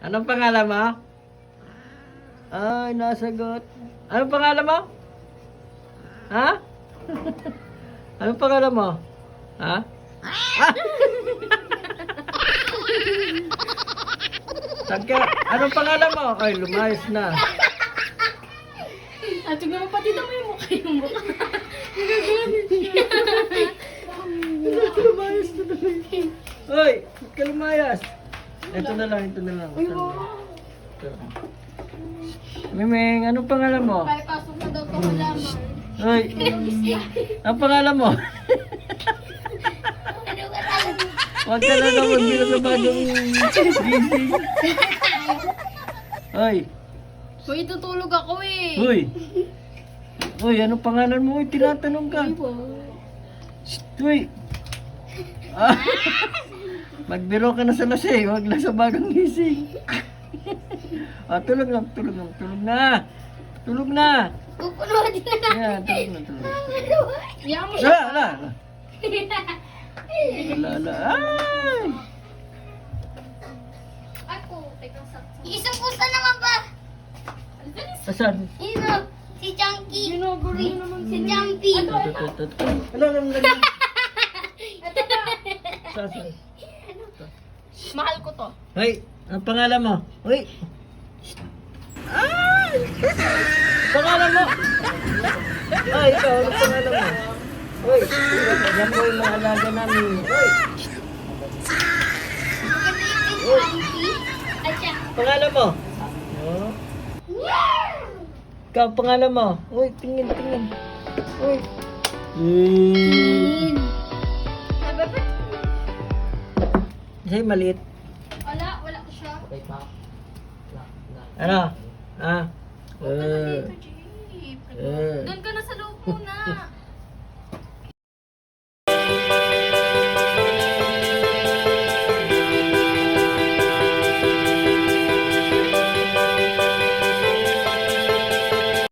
Anong pangalan mo? Ay, nasagot. Anong pangalan mo? Ha? Anong pangalan mo? Ha? Tagka, anong pangalan mo? Ay, lumayas na. At tignan mo pati daw yung mukha yung mukha. Nagagamit siya. Lumayas na talaga. Hoy, ba't ka lumayas? Ito na lang, ito na lang. Ito. Mimeng, anong pangalan mo? May pasok na daw ka malaman. Hoy, ang pangalan mo? Huwag ka na naman dito sa bagong gising. Hoy, Hoy, tutulog ako eh. hoy. Hoy, anong pangalan mo? Hoy, tinatanong ka. Shh, hoy. Ah. Magbiro ka na sa lasing, huwag lang sa bagong gising. Ah, tulog lang, tulog lang, tulog na. Tulog na. Kukunuha din na. Yan, tulog na, tulog na. Iyak mo siya. Ala, ala. Ala, ala. Ay! Ako, teka sakto. Isang pusa naman ba? Asan? Sino? Si Chunky. Ginugulo naman Si Jumpy. Ito, ito, ito, ito. Ala, ala, ala. Saan? Mahal ko to. Hoy, ang pangalan mo? Hoy. Ay! Pangalan mo? Ay, ikaw, ang pangalan mo? Hoy, yan po yung mga alaga namin. Hoy, Chunky. At siya. pangalan mo? Oh. Ikaw, pangalan mo? Hoy, tingin, tingin. Hoy. Sabi pa? Sa'yo maliit. Wala ko siya. Ano? Ha? Dito, Jeep. Eh. Doon ka na sa loob muna.